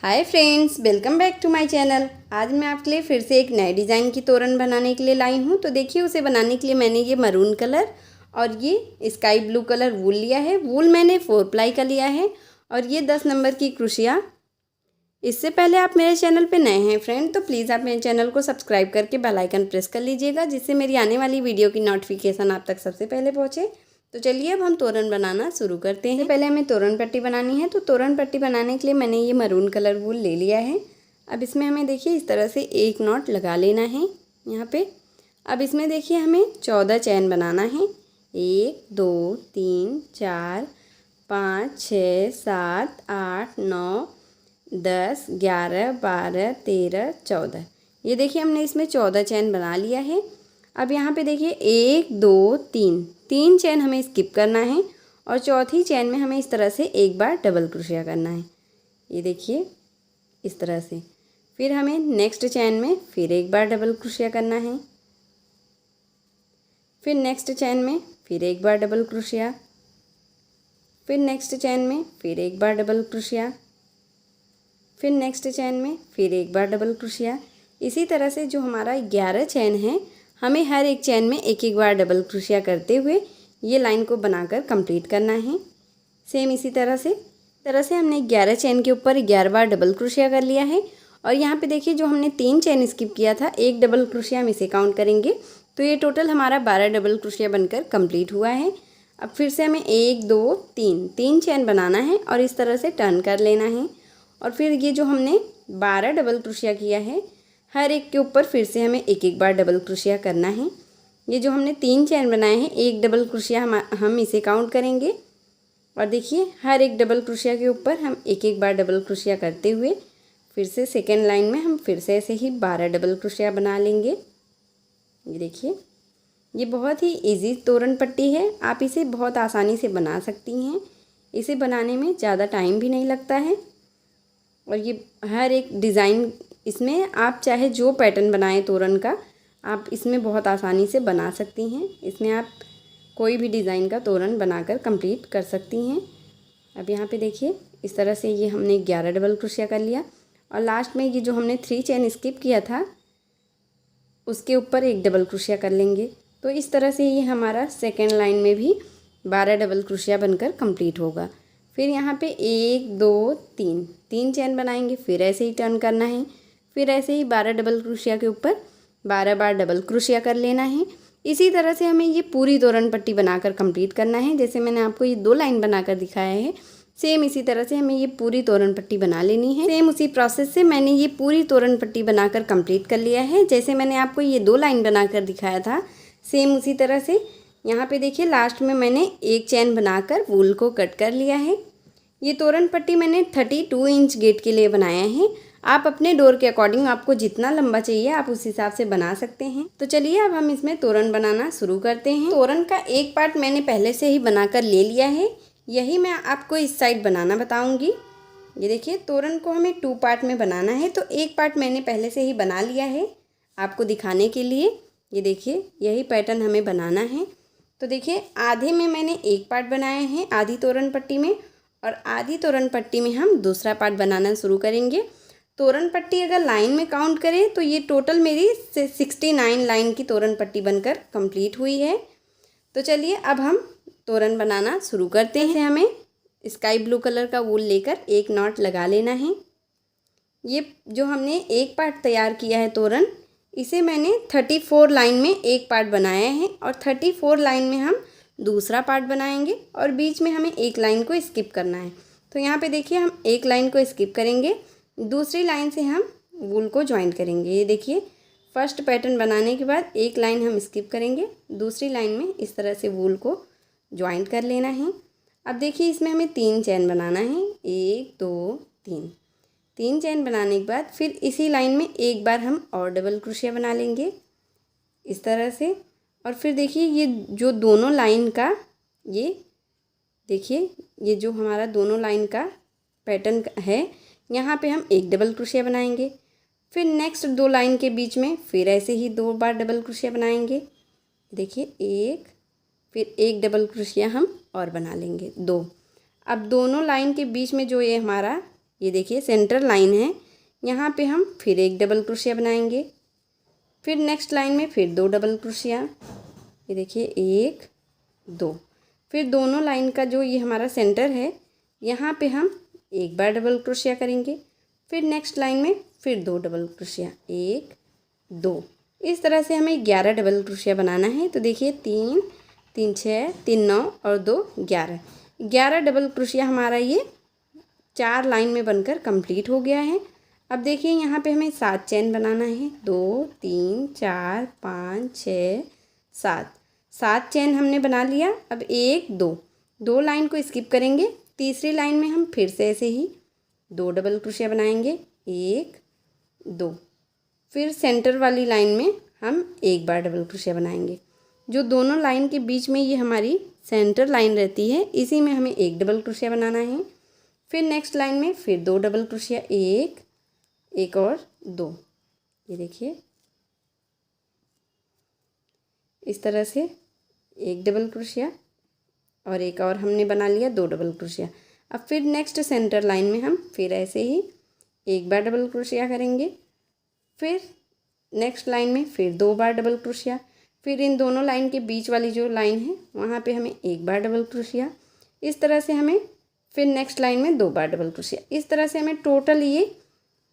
Hi friends, welcome back to my channel. आज मैं आपके लिए फिर से एक नए डिज़ाइन की तोरण बनाने के लिए लाई हूँ। तो देखिए, उसे बनाने के लिए मैंने ये मरून कलर और ये स्काई ब्लू कलर वूल लिया है। वूल मैंने 4 प्लाई का लिया है और ये 10 नंबर की क्रोशिया। इससे पहले आप मेरे चैनल पे नए हैं फ्रेंड, तो प्लीज़ आप मेरे चैनल को सब्सक्राइब करके बेल आइकन प्रेस कर लीजिएगा, जिससे मेरी आने वाली वीडियो की नोटिफिकेशन आप तक सबसे पहले पहुँचे। तो चलिए अब हम तोरण बनाना शुरू करते हैं। पहले हमें तोरण पट्टी बनानी है। तो तोरण पट्टी बनाने के लिए मैंने ये मरून कलर वूल ले लिया है। अब इसमें हमें देखिए इस तरह से एक नॉट लगा लेना है यहाँ पे। अब इसमें देखिए हमें 14 चैन बनाना है। 1 2 3 4 5 6 7 8 9 10 11 12 13 14। ये देखिए हमने इसमें 14 चैन बना लिया है। अब यहाँ पे देखिए 1 2 3 चैन हमें स्किप करना है और चौथी चैन में हमें इस तरह से एक बार डबल क्रोशिया करना है। ये देखिए इस तरह से। फिर हमें नेक्स्ट चैन में फिर एक बार डबल क्रोशिया करना है। फिर नेक्स्ट चैन में फिर एक बार डबल क्रोशिया। फिर नेक्स्ट चैन में फिर एक बार डबल क्रोशिया। फिर नेक्स्ट चैन में फिर एक बार डबल क्रोशिया। इसी तरह से जो हमारा 11 चैन है, हमें हर एक चैन में एक एक बार डबल क्रोशिया करते हुए ये लाइन को बनाकर कंप्लीट करना है। सेम इसी तरह से हमने 11 चैन के ऊपर 11 बार डबल क्रोशिया कर लिया है। और यहाँ पे देखिए जो हमने 3 चैन स्किप किया था, एक डबल क्रोशिया हम इसे काउंट करेंगे, तो ये टोटल हमारा 12 डबल क्रोशिया बनकर कंप्लीट हुआ है। अब फिर से हमें 1 2 3 चैन बनाना है और इस तरह से टर्न कर लेना है। और फिर ये जो हमने 12 डबल क्रोशिया किया है, हर एक के ऊपर फिर से हमें एक एक बार डबल क्रोशिया करना है। ये जो हमने 3 चैन बनाए हैं, एक डबल क्रोशिया हम इसे काउंट करेंगे। और देखिए हर एक डबल क्रोशिया के ऊपर हम एक एक बार डबल क्रोशिया करते हुए फिर से सेकेंड लाइन में हम फिर से ऐसे ही 12 डबल क्रोशिया बना लेंगे। ये देखिए, ये बहुत ही इजी तोरण पट्टी है। आप इसे बहुत आसानी से बना सकती हैं। इसे बनाने में ज़्यादा टाइम भी नहीं लगता है। और ये हर एक डिज़ाइन, इसमें आप चाहे जो पैटर्न बनाएं तोरण का, आप इसमें बहुत आसानी से बना सकती हैं। इसमें आप कोई भी डिज़ाइन का तोरण बनाकर कंप्लीट कर सकती हैं। अब यहाँ पे देखिए इस तरह से ये हमने 11 डबल क्रोशिया कर लिया और लास्ट में ये जो हमने 3 चैन स्किप किया था, उसके ऊपर एक डबल क्रोशिया कर लेंगे। तो इस तरह से ये हमारा सेकेंड लाइन में भी 12 डबल क्रोशिया बनकर कंप्लीट होगा। फिर यहाँ पे 1 2 3 चैन बनाएंगे, फिर ऐसे ही टर्न करना है। फिर ऐसे ही 12 डबल क्रोशिया के ऊपर 12 बार डबल क्रोशिया कर लेना है। इसी तरह से हमें ये पूरी तोरण पट्टी बनाकर कंप्लीट करना है। जैसे मैंने आपको ये 2 लाइन बनाकर दिखाया है, सेम इसी तरह से हमें ये पूरी तोरण पट्टी बना लेनी है। सेम उसी प्रोसेस से मैंने ये पूरी तोरण पट्टी बनाकर कंप्लीट कर लिया है। जैसे मैंने आपको ये 2 लाइन बनाकर दिखाया था, सेम उसी तरह से यहाँ पे देखिए लास्ट में मैंने एक चैन बनाकर वूल को कट कर लिया है। ये तोरण पट्टी मैंने 32 इंच गेट के लिए बनाया है। आप अपने डोर के अकॉर्डिंग, आपको जितना लंबा चाहिए आप उस हिसाब से बना सकते हैं। तो चलिए अब हम इसमें तोरण बनाना शुरू करते हैं। तोरण का एक पार्ट मैंने पहले से ही बनाकर ले लिया है, यही मैं आपको इस साइड बनाना बताऊंगी। ये देखिए तोरण को हमें 2 पार्ट में बनाना है, तो एक पार्ट मैंने पहले से ही बना लिया है आपको दिखाने के लिए। ये देखिए यही पैटर्न हमें बनाना है। तो देखिए आधे में मैंने एक पार्ट बनाया है आधी तोरण पट्टी में, और आधी तोरण पट्टी में हम दूसरा पार्ट बनाना शुरू करेंगे। तोरण पट्टी अगर लाइन में काउंट करें तो ये टोटल मेरी 69 लाइन की तोरण पट्टी बनकर कंप्लीट हुई है। तो चलिए अब हम तोरण बनाना शुरू करते हैं। हमें स्काई ब्लू कलर का वूल लेकर एक नॉट लगा लेना है। ये जो हमने एक पार्ट तैयार किया है तोरण, इसे मैंने 34 लाइन में एक पार्ट बनाया है और 34 लाइन में हम दूसरा पार्ट बनाएंगे और बीच में हमें एक लाइन को स्किप करना है। तो यहाँ पे देखिए हम एक लाइन को स्किप करेंगे, दूसरी लाइन से हम वूल को ज्वाइन करेंगे। ये देखिए फर्स्ट पैटर्न बनाने के बाद एक लाइन हम स्किप करेंगे, दूसरी लाइन में इस तरह से वूल को ज्वाइन कर लेना है। अब देखिए इसमें हमें 3 चैन बनाना है। 1 2 3 चैन बनाने के बाद फिर इसी लाइन में एक बार हम और डबल क्रोशिया बना लेंगे इस तरह से। और फिर देखिए ये जो दोनों लाइन का, ये देखिए ये जो हमारा दोनों लाइन का पैटर्न है, यहाँ पे हम एक डबल क्रोशिया बनाएंगे। फिर नेक्स्ट 2 लाइन के बीच में फिर ऐसे ही 2 बार डबल क्रोशिया बनाएंगे। देखिए एक, फिर एक डबल क्रोशिया हम और बना लेंगे 2। अब दोनों लाइन के बीच में जो ये हमारा ये देखिए सेंटर लाइन है, यहाँ पे हम फिर एक डबल क्रोशिया बनाएंगे। फिर नेक्स्ट लाइन में फिर 2 डबल क्रोशिया, ये देखिए 1 2। फिर दोनों लाइन का जो ये हमारा सेंटर है, यहाँ पे हम एक बार डबल क्रोशिया करेंगे। फिर नेक्स्ट लाइन में फिर 2 डबल क्रोशिया, 1 2। इस तरह से हमें 11 डबल क्रोशिया बनाना है। तो देखिए 3 3 6 3 9 और 2 11, 11 डबल क्रोशिया हमारा ये 4 लाइन में बनकर कंप्लीट हो गया है। अब देखिए यहाँ पे हमें 7 चेन बनाना है। 2 3 4 5 6 7, 7 चेन हमने बना लिया। अब 1 2, 2 लाइन को स्किप करेंगे। तीसरी लाइन में हम फिर से ऐसे ही 2 डबल क्रोशिया बनाएंगे, 1 2। फिर सेंटर वाली लाइन में हम एक बार डबल क्रोशिया बनाएंगे। जो दोनों लाइन के बीच में ये हमारी सेंटर लाइन रहती है, इसी में हमें एक डबल क्रोशिया बनाना है। फिर नेक्स्ट लाइन में फिर 2 डबल क्रोशिया, 1 1 और 2। ये देखिए इस तरह से एक डबल क्रोशिया और एक और हमने बना लिया 2 डबल क्रोशिया। अब फिर नेक्स्ट सेंटर लाइन में हम फिर ऐसे ही एक बार डबल क्रोशिया करेंगे। फिर नेक्स्ट लाइन में फिर 2 बार डबल क्रोशिया। फिर इन दोनों लाइन के बीच वाली जो लाइन है, वहाँ पे हमें एक बार डबल क्रोशिया। इस तरह से हमें फिर नेक्स्ट लाइन में 2 बार डबल क्रोशिया। इस तरह से हमें टोटल ये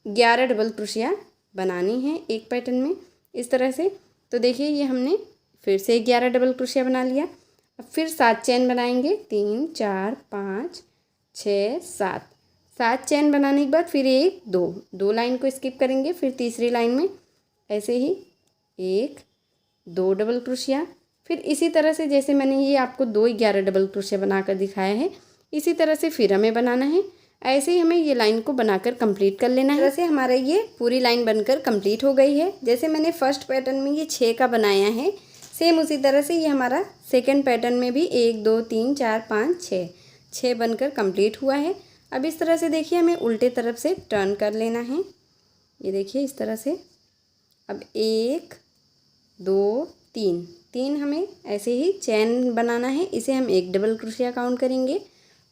11 डबल क्रोशिया बनानी है एक पैटर्न में, इस तरह से। तो देखिए ये हमने फिर से 11 डबल क्रोशिया बना लिया। अब फिर 7 चेन बनाएंगे, 3 4 5 6 7। 7 चेन बनाने के बाद फिर 1 2, 2 लाइन को स्किप करेंगे। फिर तीसरी लाइन में ऐसे ही 1 2 डबल क्रोशिया। फिर इसी तरह से जैसे मैंने ये आपको 2 11 डबल क्रोशिया बनाकर दिखाया है, इसी तरह से फिर हमें बनाना है। ऐसे ही हमें ये लाइन को बनाकर कंप्लीट कर लेना है। वैसे हमारा ये पूरी लाइन बनकर कंप्लीट हो गई है। जैसे मैंने फर्स्ट पैटर्न में ये 6 का बनाया है, सेम उसी तरह से ये हमारा सेकेंड पैटर्न में भी 1 2 3 4 5 6 बनकर कंप्लीट हुआ है। अब इस तरह से देखिए हमें उल्टे तरफ से टर्न कर लेना है। ये देखिए इस तरह से। अब 1 2 3, 3 हमें ऐसे ही चैन बनाना है। इसे हम एक डबल क्रोशिया काउंट करेंगे।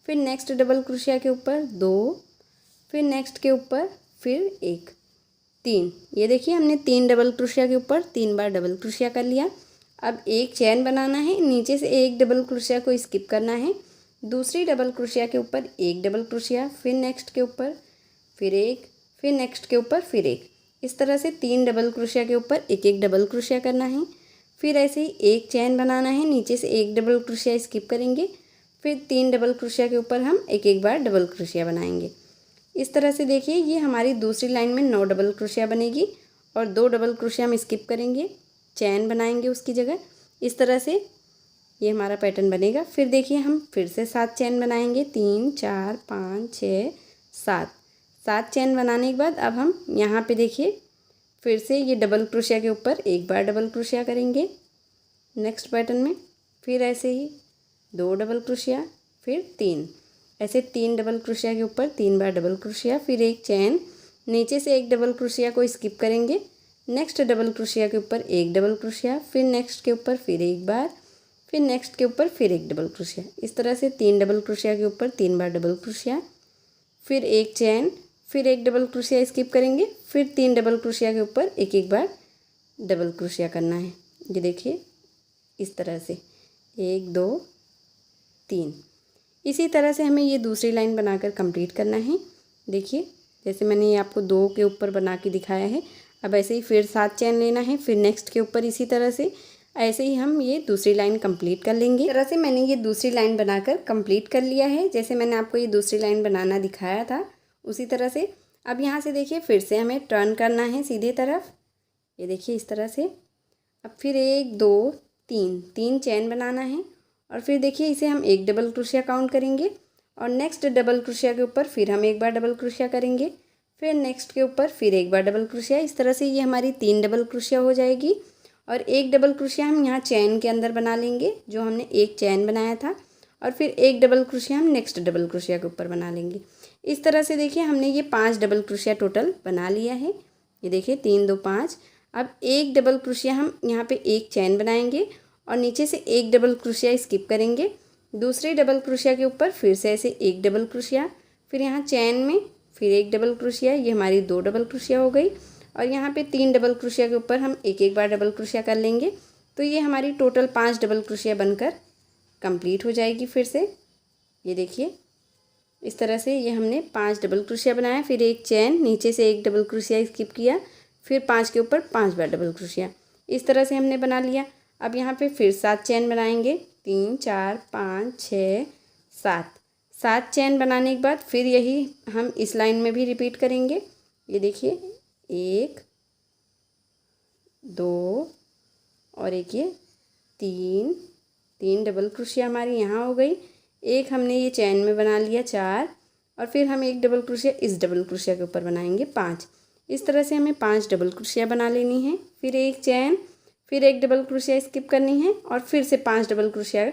फिर नेक्स्ट डबल क्रोशिया के ऊपर 2, फिर नेक्स्ट के ऊपर फिर 1 3। ये देखिए हमने 3 डबल क्रोशिया के ऊपर 3 बार डबल क्रोशिया कर लिया। अब एक चैन बनाना है, नीचे से एक डबल क्रोशिया को स्किप करना है। दूसरी डबल क्रोशिया के ऊपर एक डबल क्रोशिया, फिर नेक्स्ट के ऊपर फिर 1, फिर नेक्स्ट के ऊपर फिर 1। इस तरह से 3 डबल क्रोशिया के ऊपर एक एक डबल क्रोशिया करना है। फिर ऐसे ही एक चैन बनाना है, नीचे से एक डबल क्रोशिया स्किप करेंगे। फिर 3 डबल क्रोशिया के ऊपर हम एक एक बार डबल क्रोशिया बनाएंगे। इस तरह से देखिए ये हमारी दूसरी लाइन में 9 डबल क्रोशिया बनेगी और 2 डबल क्रोशिया हम स्किप करेंगे, चैन बनाएंगे उसकी जगह। इस तरह से ये हमारा पैटर्न बनेगा। फिर देखिए हम फिर से 7 चैन बनाएंगे, 3 4 5 6 7। 7 चैन बनाने के बाद अब हम यहाँ पे देखिए फिर से ये डबल क्रोशिया के ऊपर एक बार डबल क्रोशिया करेंगे नेक्स्ट पैटर्न में। फिर ऐसे ही 2 डबल क्रोशिया, फिर 3, ऐसे 3 डबल क्रोशिया के ऊपर 3 बार डबल क्रोशिया, फिर एक चैन, नीचे से एक डबल क्रोशिया को स्किप करेंगे। नेक्स्ट डबल क्रोशिया के ऊपर एक डबल क्रोशिया, फिर नेक्स्ट के ऊपर फिर एक बार, फिर नेक्स्ट के ऊपर फिर एक डबल क्रोशिया। इस तरह से 3 डबल क्रोशिया के ऊपर 3 बार डबल क्रोशिया, फिर एक चैन, फिर एक डबल क्रोशिया स्किप करेंगे। फिर 3 डबल क्रोशिया के ऊपर एक एक बार डबल क्रोशिया करना है। ये देखिए इस तरह से 1 2 3। इसी तरह से हमें ये दूसरी लाइन बनाकर कंप्लीट करना है। देखिए जैसे मैंने ये आपको 2 के ऊपर बना के दिखाया है। अब ऐसे ही फिर 7 चैन लेना है, फिर नेक्स्ट के ऊपर इसी तरह से ऐसे ही हम ये दूसरी लाइन कंप्लीट कर लेंगे। इस तरह से मैंने ये दूसरी लाइन बनाकर कंप्लीट कर लिया है। जैसे मैंने आपको ये दूसरी लाइन बनाना दिखाया था उसी तरह से। अब यहाँ से देखिए फिर से हमें टर्न करना है सीधे तरफ। ये देखिए इस तरह से। अब फिर 1 2 3, 3 चैन बनाना है और फिर देखिए इसे हम एक डबल क्रोशिया काउंट करेंगे और नेक्स्ट डबल क्रोशिया के ऊपर फिर हम एक बार डबल क्रोशिया करेंगे, फिर नेक्स्ट के ऊपर फिर एक बार डबल क्रोशिया। इस तरह से ये हमारी 3 डबल क्रोशिया हो जाएगी और एक डबल क्रोशिया हम यहाँ चैन के अंदर बना लेंगे जो हमने एक चैन बनाया था, और फिर एक डबल क्रोशिया हम नेक्स्ट डबल क्रोशिया के ऊपर बना लेंगे। इस तरह से देखिए हमने ये 5 डबल क्रोशिया टोटल बना लिया है। ये देखिए 3 2 5। अब एक डबल क्रोशिया हम यहाँ पे एक चैन बनाएंगे और नीचे से एक डबल क्रोशिया स्किप करेंगे। दूसरे डबल क्रोशिया के ऊपर फिर से ऐसे एक डबल क्रोशिया, फिर यहाँ चैन में फिर एक डबल क्रोशिया, ये हमारी 2 डबल क्रोशिया हो गई। और यहाँ पे 3 डबल क्रोशिया के ऊपर हम एक एक बार डबल क्रोशिया कर लेंगे, तो ये हमारी टोटल 5 डबल क्रोशिया बनकर कंप्लीट हो जाएगी। फिर से ये देखिए इस तरह से ये हमने 5 डबल क्रोशिया बनाया, फिर एक चैन, नीचे से एक डबल क्रोशिया स्किप किया, फिर 5 के ऊपर 5 बार डबल क्रोशिया, इस तरह से हमने बना लिया। अब यहाँ पे फिर 7 चैन बनाएंगे, 3 4 5 6 7, 7 चैन बनाने के बाद फिर यही हम इस लाइन में भी रिपीट करेंगे। ये देखिए 1 2 और एक ये 3 डबल क्रोशिया हमारी यहाँ हो गई। एक हमने ये चैन में बना लिया 4, और फिर हम एक डबल क्रोशिया इस डबल क्रोशिया के ऊपर बनाएंगे 5। इस तरह से हमें 5 डबल क्रोशिया बना लेनी है, फिर एक चैन, फिर एक डबल क्रोशिया स्किप करनी है, और फिर से 5 डबल क्रोशिया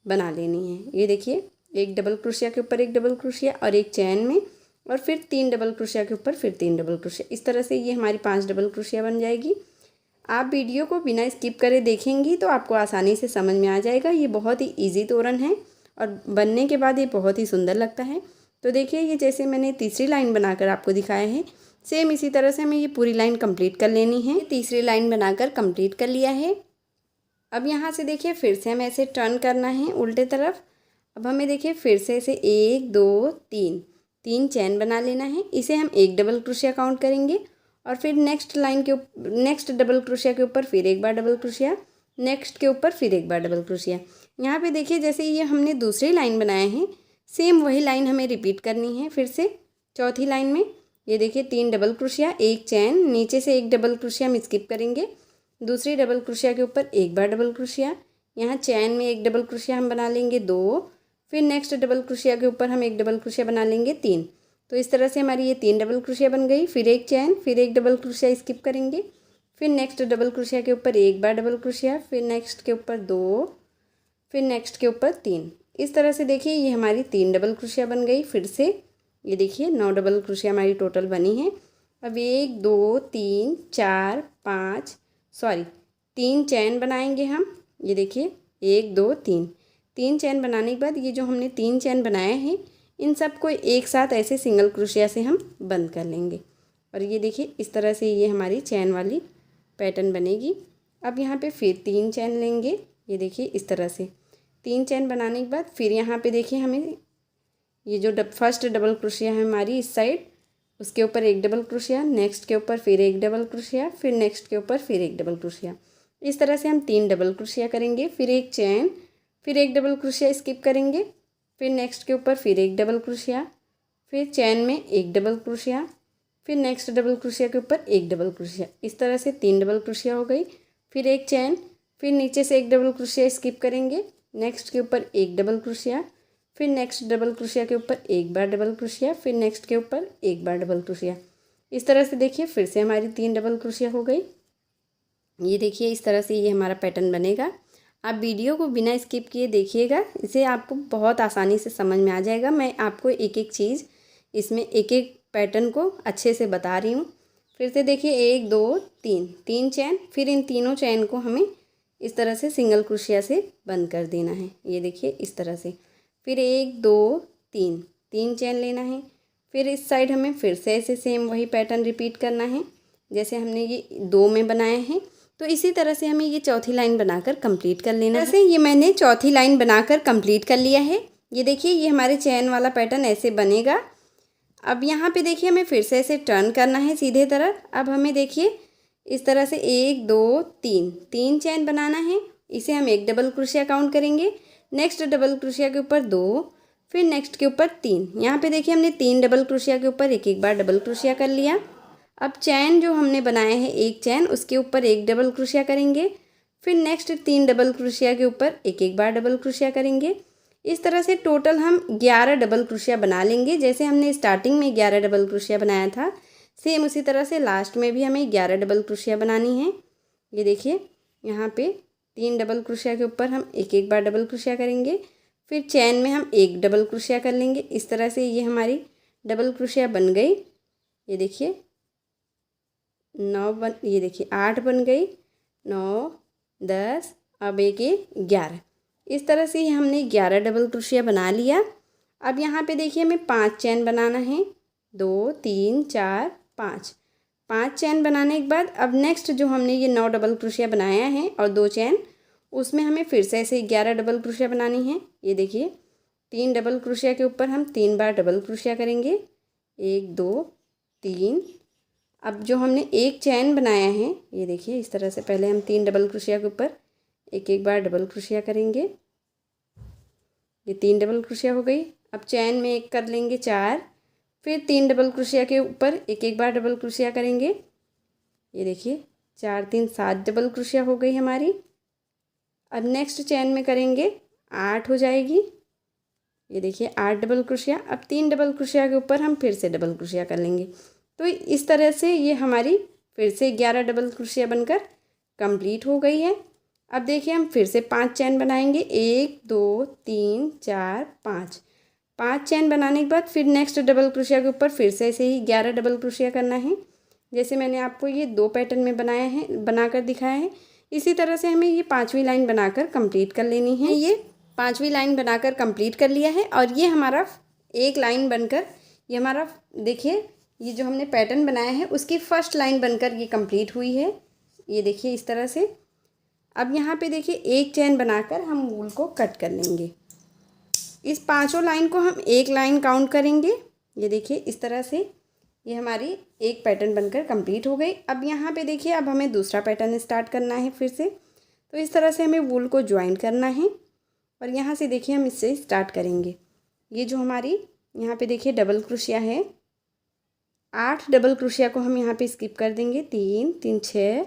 बना लेनी है। ये देखिए एक डबल क्रोशिया के ऊपर एक डबल क्रोशिया और एक चैन में, और फिर 3 डबल क्रोशिया के ऊपर फिर 3 डबल क्रोशिया, इस तरह से ये हमारी 5 डबल क्रोशिया बन जाएगी। आप वीडियो को बिना स्किप करे देखेंगी तो आपको आसानी से समझ में आ जाएगा। ये बहुत ही इजी तोरण है और बनने के बाद ये बहुत ही सुंदर लगता है। तो देखिए ये जैसे मैंने तीसरी लाइन बनाकर आपको दिखाया है, सेम इसी तरह से हमें ये पूरी लाइन कंप्लीट कर लेनी है। तीसरी लाइन बनाकर कंप्लीट कर लिया है। अब यहाँ से देखिए फिर से हमें ऐसे टर्न करना है उल्टे तरफ। अब हमें देखिए फिर से ऐसे 1 2 3 चैन बना लेना है, इसे हम एक डबल क्रोशिया काउंट करेंगे, और फिर नेक्स्ट लाइन के नेक्स्ट डबल क्रोशिया के ऊपर फिर एक बार डबल क्रोशिया, नेक्स्ट के ऊपर फिर एक बार डबल क्रोशिया। यहाँ पे देखिए जैसे ये हमने दूसरी लाइन बनाए हैं, सेम वही लाइन हमें रिपीट करनी है। फिर से चौथी लाइन में ये देखिए 3 डबल क्रोशिया, एक चैन, नीचे से एक डबल क्रोशिया हम स्किप करेंगे, दूसरी डबल क्रोशिया के ऊपर एक बार डबल क्रोशिया, यहाँ चैन में एक डबल क्रोशिया हम बना लेंगे 2, फिर नेक्स्ट डबल क्रोशिया के ऊपर हम एक डबल क्रोशिया बना लेंगे 3। तो इस तरह से हमारी ये 3 डबल क्रोशिया बन गई, फिर एक चैन, फिर एक डबल क्रोशिया स्किप करेंगे, फिर नेक्स्ट डबल क्रोशिया के ऊपर एक बार डबल क्रोशिया, फिर नेक्स्ट के ऊपर 2, फिर नेक्स्ट के ऊपर 3। इस तरह से देखिए ये हमारी 3 डबल क्रोशिया बन गई। फिर से ये देखिए 9 डबल क्रोशिया हमारी टोटल बनी है। अब 1 2 3 4 5 सॉरी 3 चैन बनाएंगे हम। ये देखिए 1 2 3 चैन बनाने के बाद ये जो हमने 3 चैन बनाए हैं इन सब को एक साथ ऐसे सिंगल क्रोशिया से हम बंद कर लेंगे, और ये देखिए इस तरह से ये हमारी चैन वाली पैटर्न बनेगी। अब यहाँ पे फिर 3 चैन लेंगे, ये देखिए इस तरह से 3 चैन बनाने के बाद फिर यहाँ पे देखिए हमें ये जो फर्स्ट डबल क्रोशिया है हमारी इस साइड, उसके ऊपर एक डबल क्रोशिया, नेक्स्ट के ऊपर फिर एक डबल क्रोशिया, फिर नेक्स्ट के ऊपर फिर एक डबल क्रोशिया, इस तरह से हम 3 डबल क्रोशिया करेंगे, फिर एक चैन, फिर एक डबल क्रोशिया स्किप करेंगे, फिर नेक्स्ट के ऊपर फिर एक डबल क्रोशिया, फिर चैन में एक डबल क्रोशिया, फिर नेक्स्ट डबल क्रोशिया के ऊपर एक डबल क्रोशिया, इस तरह से 3 डबल क्रोशिया हो गई, फिर एक चैन, फिर नीचे से एक डबल क्रोशिया स्किप करेंगे, नेक्स्ट के ऊपर एक डबल क्रोशिया, फिर नेक्स्ट डबल क्रोशिया के ऊपर एक बार डबल क्रोशिया, फिर नेक्स्ट के ऊपर एक बार डबल क्रोशिया, इस तरह से देखिए फिर से हमारी 3 डबल क्रोशिया हो गई। ये देखिए इस तरह से ये हमारा पैटर्न बनेगा। आप वीडियो को बिना स्किप किए देखिएगा, इसे आपको बहुत आसानी से समझ में आ जाएगा। मैं आपको एक एक चीज़ इसमें एक एक पैटर्न को अच्छे से बता रही हूँ। फिर से देखिए 1 2 3 चैन, फिर इन तीनों चैन को हमें इस तरह से सिंगल क्रोशिया से बंद कर देना है। ये देखिए इस तरह से, फिर 1 2 3 चैन लेना है, फिर इस साइड हमें फिर से ऐसे सेम वही पैटर्न रिपीट करना है जैसे हमने ये 2 में बनाए हैं। तो इसी तरह से हमें ये चौथी लाइन बनाकर कंप्लीट कर लेना है। जैसे ये मैंने चौथी लाइन बनाकर कंप्लीट कर लिया है। ये देखिए ये हमारे चैन वाला पैटर्न ऐसे बनेगा। अब यहाँ पे देखिए हमें फिर से ऐसे टर्न करना है सीधे तरफ। अब हमें देखिए इस तरह से 1 2 3 चैन बनाना है, इसे हम एक डबल क्रोशिया काउंट करेंगे, नेक्स्ट डबल क्रोशिया के ऊपर 2, फिर नेक्स्ट के ऊपर 3। यहाँ पे देखिए हमने 3 डबल क्रोशिया के ऊपर एक एक बार डबल क्रोशिया कर लिया। अब चैन जो हमने बनाए हैं एक चैन, उसके ऊपर एक डबल क्रोशिया करेंगे, फिर नेक्स्ट 3 डबल क्रोशिया के ऊपर एक एक बार डबल क्रोशिया करेंगे। इस तरह से टोटल हम 11 डबल क्रोशिया बना लेंगे। जैसे हमने स्टार्टिंग में 11 डबल क्रोशिया बनाया था, सेम उसी तरह से लास्ट में भी हमें 11 डबल क्रोशिया बनानी है। ये देखिए यहाँ पे 3 डबल क्रोशिया के ऊपर हम एक एक बार डबल क्रोशिया करेंगे, फिर चैन में हम एक डबल क्रोशिया कर लेंगे। इस तरह से ये हमारी डबल क्रोशिया बन गई। ये देखिए 9 ये देखिए 8 बन गई, 9 10, अब एक 11। इस तरह से हमने 11 डबल क्रोशिया बना लिया। अब यहाँ पे देखिए हमें 5 चैन बनाना है। 2 3 4 5। 5 चैन बनाने के बाद अब नेक्स्ट जो हमने ये 9 डबल क्रोशिया बनाया है और 2 चैन, उसमें हमें फिर से ऐसे 11 डबल क्रोशिया बनानी है। ये देखिए 3 डबल क्रोशिया के ऊपर हम 3 बार डबल क्रोशिया करेंगे, 1 2 3। अब जो हमने एक चैन बनाया है, ये देखिए इस तरह से पहले हम 3 डबल क्रोशिया के ऊपर एक एक बार डबल क्रोशिया करेंगे। ये 3 डबल क्रोशिया हो गई। अब चैन में एक कर लेंगे 4, फिर 3 डबल क्रोशिया के ऊपर एक एक बार डबल क्रोशिया करेंगे। ये देखिए 4 3 7 डबल क्रोशिया हो गई हमारी। अब नेक्स्ट चैन में करेंगे 8 हो जाएगी। ये देखिए 8 डबल क्रोशिया। अब 3 डबल क्रोशिया के ऊपर हम फिर से डबल क्रोशिया कर लेंगे। तो इस तरह से ये हमारी फिर से 11 डबल क्रोशिया बनकर कंप्लीट हो गई है। अब देखिए हम फिर से 5 चैन बनाएंगे, 1 2 3 4 5। 5 चैन बनाने के बाद फिर नेक्स्ट डबल क्रोशिया के ऊपर फिर से ऐसे ही 11 डबल क्रोशिया करना है, जैसे मैंने आपको ये 2 पैटर्न में बनाया है, बनाकर दिखाया है। इसी तरह से हमें ये 5वीं लाइन बनाकर कंप्लीट कर लेनी है। ये 5वीं लाइन बनाकर कंप्लीट कर लिया है और ये हमारा एक लाइन बनकर, ये हमारा देखिए ये जो हमने पैटर्न बनाया है उसकी फर्स्ट लाइन बनकर ये कंप्लीट हुई है। ये देखिए इस तरह से। अब यहाँ पे देखिए एक चैन बनाकर हम वूल को कट कर लेंगे। इस पांचों लाइन को हम एक लाइन काउंट करेंगे। ये देखिए इस तरह से ये हमारी एक पैटर्न बनकर कंप्लीट हो गई। अब यहाँ पे देखिए अब हमें दूसरा पैटर्न स्टार्ट करना है फिर से। तो इस तरह से हमें वूल को ज्वाइन करना है और यहाँ से देखिए हम इससे स्टार्ट करेंगे। ये जो हमारी यहाँ पे देखिए डबल क्रोशिया है, 8 डबल क्रोशिया को हम यहाँ पे स्किप कर देंगे। 3 3 6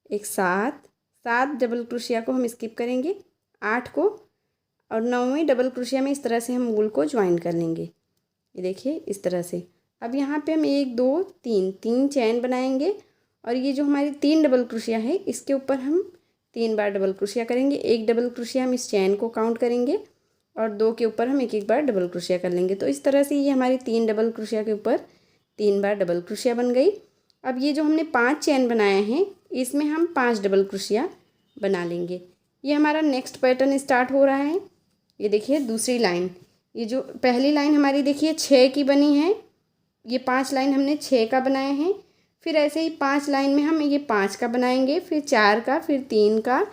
1 7 7 डबल क्रोशिया को हम स्किप करेंगे, 8 को, और 9वीं डबल क्रोशिया में इस तरह से हम वूल को ज्वाइन कर लेंगे। ये देखिए इस तरह से। अब यहाँ पे हम 1 2 3 चैन बनाएंगे और ये जो हमारी 3 डबल क्रोशिया है इसके ऊपर हम 3 बार डबल क्रोशिया करेंगे। 1 डबल क्रोशिया हम इस चैन को काउंट करेंगे और 2 के ऊपर हम एक एक बार डबल क्रोशिया कर लेंगे। तो इस तरह से ये हमारी 3 डबल क्रोशिया के ऊपर 3 बार डबल क्रोशिया बन गई। अब ये जो हमने 5 चैन बनाए हैं इसमें हम 5 डबल क्रोशिया बना लेंगे। ये हमारा नेक्स्ट पैटर्न स्टार्ट हो रहा है। ये देखिए दूसरी लाइन, ये जो पहली लाइन हमारी देखिए 6 की बनी है, ये 5 लाइन हमने 6 का बनाया है। फिर ऐसे ही 5 लाइन में हम ये 5 का बनाएंगे, फिर 4 का, फिर 3 का,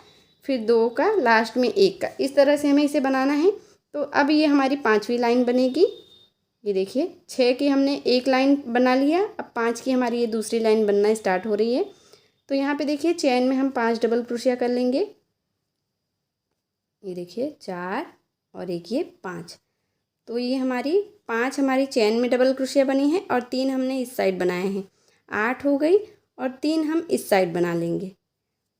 फिर 2 का, लास्ट में 1 का। इस तरह से हमें इसे बनाना है। तो अब ये हमारी 5वीं लाइन बनेगी। ये देखिए 6 की हमने एक लाइन बना लिया, अब 5 की हमारी ये दूसरी लाइन बनना स्टार्ट हो रही है। तो यहाँ पे देखिए चैन में हम 5 डबल क्रोशिया कर लेंगे। ये देखिए 4 और एक ये 5। तो ये हमारी 5 हमारी चैन में डबल क्रोशिया बनी है और 3 हमने इस साइड बनाए हैं, 8 हो गई, और 3 हम इस साइड बना लेंगे।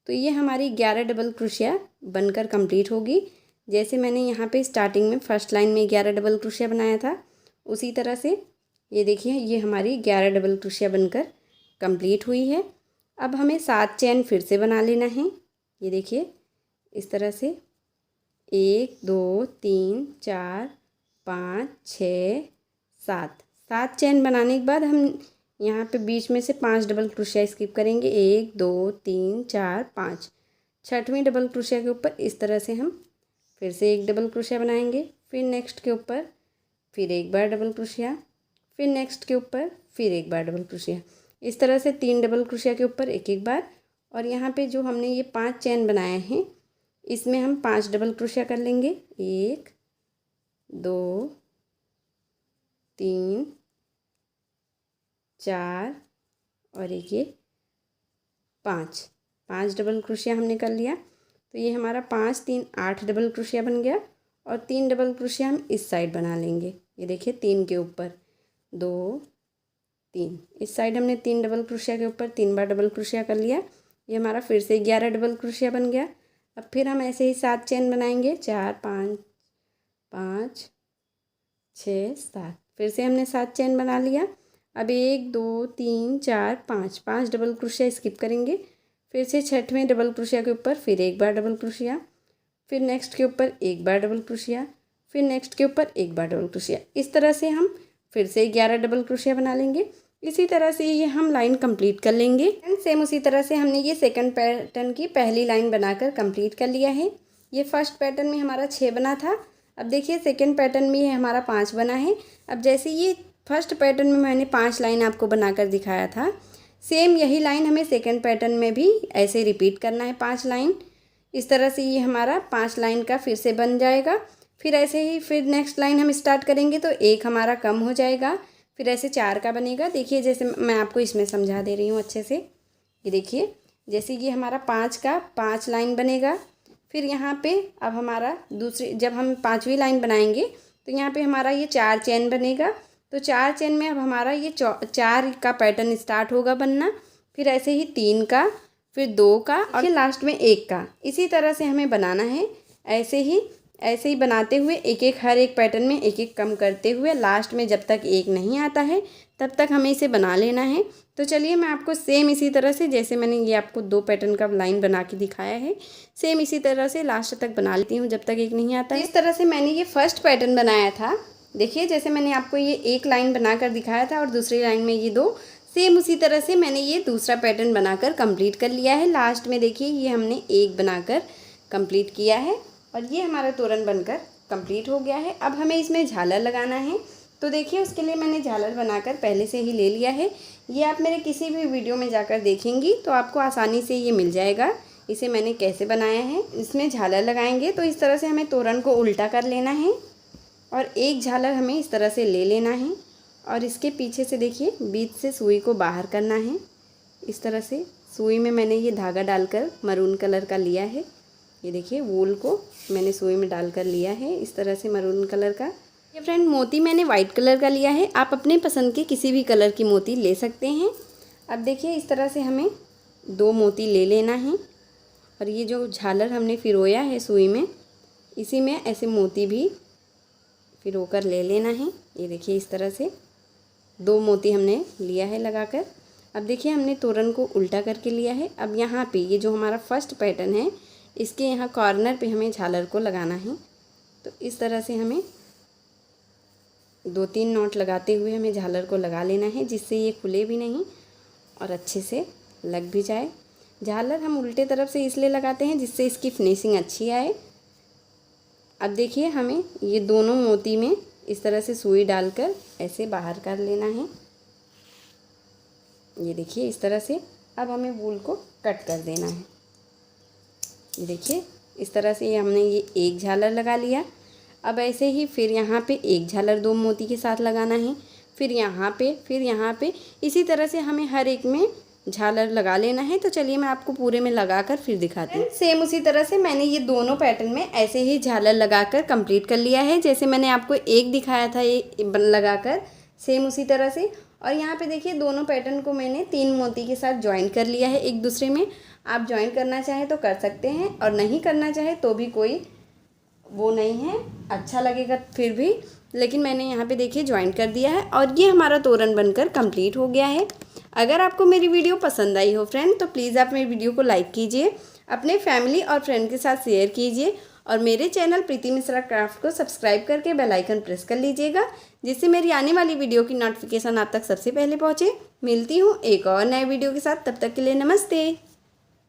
तो ये हमारी 11 डबल क्रोशिया बनकर कंप्लीट होगी। जैसे मैंने यहाँ पे स्टार्टिंग में फर्स्ट लाइन में 11 डबल क्रोशिया बनाया था, उसी तरह से ये देखिए ये हमारी 11 डबल क्रोशिया बनकर कंप्लीट हुई है। अब हमें 7 चैन फिर से बना लेना है। ये देखिए इस तरह से 1 2 3 4 5 6 7 7 चैन बनाने के बाद हम यहाँ पे बीच में से 5 डबल क्रोशिया स्किप करेंगे। 1 2 3 4 5। 6वीं डबल क्रोशिया के ऊपर इस तरह से हम फिर से एक डबल क्रोशिया बनाएंगे, फिर नेक्स्ट के ऊपर फिर एक बार डबल क्रोशिया, फिर नेक्स्ट के ऊपर फिर एक बार डबल क्रोशिया। इस तरह से 3 डबल क्रोशिया के ऊपर एक एक बार। और यहाँ पे जो हमने ये 5 चैन बनाए हैं इसमें हम 5 डबल क्रोशिया कर लेंगे। 1 2 3 4 और एक ये 5 डबल क्रोशिया हमने कर लिया। तो ये हमारा 5 3 8 डबल क्रोशिया बन गया और 3 डबल क्रोशिया हम इस साइड बना लेंगे। ये देखिए 3 के ऊपर 2 3, इस साइड हमने 3 डबल क्रोशिया के ऊपर 3 बार डबल क्रोशिया कर लिया। ये हमारा फिर से 11 डबल क्रोशिया बन गया। अब फिर हम ऐसे ही 7 चैन बनाएंगे, 4 5 5 6 7। फिर से हमने 7 चैन बना लिया। अब 1 2 3 4 5 5 डबल क्रोशिया स्किप करेंगे। फिर से 6वें डबल क्रोशिया के ऊपर फिर एक बार डबल क्रोशिया, फिर नेक्स्ट के ऊपर एक बार डबल क्रोशिया, फिर नेक्स्ट के ऊपर एक बार डबल क्रोशिया। इस तरह से हम फिर से 11 डबल क्रोशिया बना लेंगे। इसी तरह से ये हम लाइन कंप्लीट कर लेंगे। एंड सेम उसी तरह से हमने ये सेकंड पैटर्न की पहली लाइन बनाकर कंप्लीट कर लिया है। ये फर्स्ट पैटर्न में हमारा 6 बना था। अब देखिए सेकंड पैटर्न में हमारा 5 बना है। अब जैसे ये फर्स्ट पैटर्न में मैंने 5 लाइन आपको बनाकर दिखाया था, सेम यही लाइन हमें सेकंड पैटर्न में भी ऐसे रिपीट करना है 5 लाइन। इस तरह से ये हमारा 5 लाइन का फिर से बन जाएगा। फिर ऐसे ही फिर नेक्स्ट लाइन हम स्टार्ट करेंगे तो एक हमारा कम हो जाएगा, फिर ऐसे 4 का बनेगा। देखिए जैसे मैं आपको इसमें समझा दे रही हूँ अच्छे से। ये देखिए जैसे ये हमारा 5 का 5 लाइन बनेगा। फिर यहाँ पे अब हमारा दूसरी, जब हम 5वीं लाइन बनाएंगे तो यहाँ पे हमारा ये 4 चेन बनेगा। तो 4 चेन में अब हमारा ये 4 का पैटर्न स्टार्ट होगा बनना। फिर ऐसे ही 3 का, फिर 2 का और फिर लास्ट में 1 का। इसी तरह से हमें बनाना है। ऐसे ही बनाते हुए एक एक हर एक पैटर्न में एक एक कम करते हुए लास्ट में जब तक 1 नहीं आता है तब तक हमें इसे बना लेना है। तो चलिए मैं आपको सेम इसी तरह से, जैसे मैंने ये आपको 2 पैटर्न का लाइन बना के दिखाया है, सेम इसी तरह से लास्ट तक बना लेती हूँ जब तक 1 नहीं आता है। इस तरह से मैंने ये फर्स्ट पैटर्न बनाया था। देखिए जैसे मैंने आपको ये 1 लाइन बनाकर दिखाया था और दूसरी लाइन में ये 2, सेम उसी तरह से मैंने ये दूसरा पैटर्न बनाकर कंप्लीट कर लिया है। लास्ट में देखिए ये हमने 1 बनाकर कंप्लीट किया है और ये हमारा तोरण बनकर कंप्लीट हो गया है। अब हमें इसमें झालर लगाना है। तो देखिए उसके लिए मैंने झालर बनाकर पहले से ही ले लिया है। ये आप मेरे किसी भी वीडियो में जाकर देखेंगी तो आपको आसानी से ये मिल जाएगा। इसे मैंने कैसे बनाया है। इसमें झालर लगाएंगे तो इस तरह से हमें तोरण को उल्टा कर लेना है और एक झालर हमें इस तरह से ले लेना है और इसके पीछे से देखिए बीच से सुई को बाहर करना है। इस तरह से सुई में मैंने ये धागा डालकर मरून कलर का लिया है। ये देखिए वूल को मैंने सुई में डालकर लिया है इस तरह से मरून कलर का। ये फ्रेंड मोती मैंने वाइट कलर का लिया है, आप अपने पसंद के किसी भी कलर की मोती ले सकते हैं। अब देखिए इस तरह से हमें 2 मोती ले लेना है और ये जो झालर हमने फिरोया है सुई में, इसी में ऐसे मोती भी फिरो कर ले लेना है। ये देखिए इस तरह से 2 मोती हमने लिया है लगाकर। अब देखिए हमने तोरण को उल्टा करके लिया है। अब यहाँ पे ये जो हमारा फर्स्ट पैटर्न है इसके यहाँ कॉर्नर पे हमें झालर को लगाना है। तो इस तरह से हमें 2-3 नॉट लगाते हुए हमें झालर को लगा लेना है, जिससे ये खुले भी नहीं और अच्छे से लग भी जाए। झालर हम उल्टे तरफ से इसलिए लगाते हैं जिससे इसकी फिनिशिंग अच्छी आए। अब देखिए हमें ये दोनों मोती में इस तरह से सुई डालकर ऐसे बाहर कर लेना है। ये देखिए इस तरह से। अब हमें वूल को कट कर देना है। ये देखिए इस तरह से हमने ये 1 झालर लगा लिया। अब ऐसे ही फिर यहाँ पे 1 झालर 2 मोती के साथ लगाना है, फिर यहाँ पे इसी तरह से हमें हर एक में झालर लगा लेना है। तो चलिए मैं आपको पूरे में लगाकर फिर दिखाती हूँ। सेम उसी तरह से मैंने ये दोनों पैटर्न में ऐसे ही झालर लगाकर कंप्लीट कर लिया है। जैसे मैंने आपको 1 दिखाया था ये लगाकर, सेम उसी तरह से। और यहाँ पे देखिए दोनों पैटर्न को मैंने 3 मोती के साथ ज्वाइन कर लिया है एक दूसरे में। आप ज्वाइन करना चाहें तो कर सकते हैं और नहीं करना चाहे तो भी कोई वो नहीं है, अच्छा लगेगा फिर भी। लेकिन मैंने यहाँ पे देखिए ज्वाइन कर दिया है और ये हमारा तोरण बनकर कंप्लीट हो गया है। अगर आपको मेरी वीडियो पसंद आई हो फ्रेंड तो प्लीज़ आप मेरी वीडियो को लाइक कीजिए, अपने फैमिली और फ्रेंड के साथ शेयर कीजिए और मेरे चैनल प्रीति मिश्रा क्राफ्ट को सब्सक्राइब करके बेल आइकन प्रेस कर लीजिएगा, जिससे मेरी आने वाली वीडियो की नोटिफिकेशन आप तक सबसे पहले पहुँचे। मिलती हूँ एक और नए वीडियो के साथ, तब तक के लिए नमस्ते।